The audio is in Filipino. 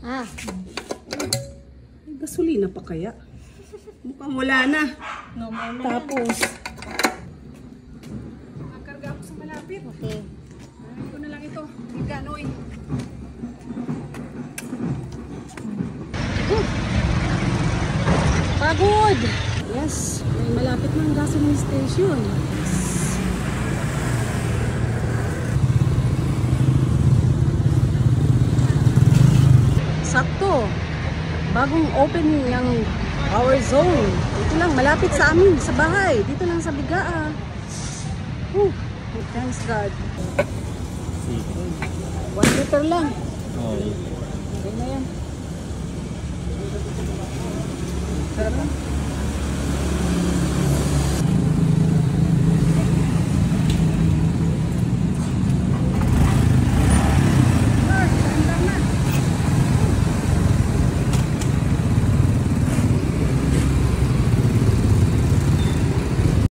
Ah. May gasolina pa kaya? Mukhang wala na. Tapos, nakarga ako sa malapit. Okay. Ay ko na lang ito. Ganoy. Pagod! Yes, may malapit ng gasoline station. Sakto. Bagong opening ng our zone. Dito lang, malapit sa amin, sa bahay. Dito lang sa Bigaa. Thanks God. 1 liter lang. Oh. Okay na yan. Sarap.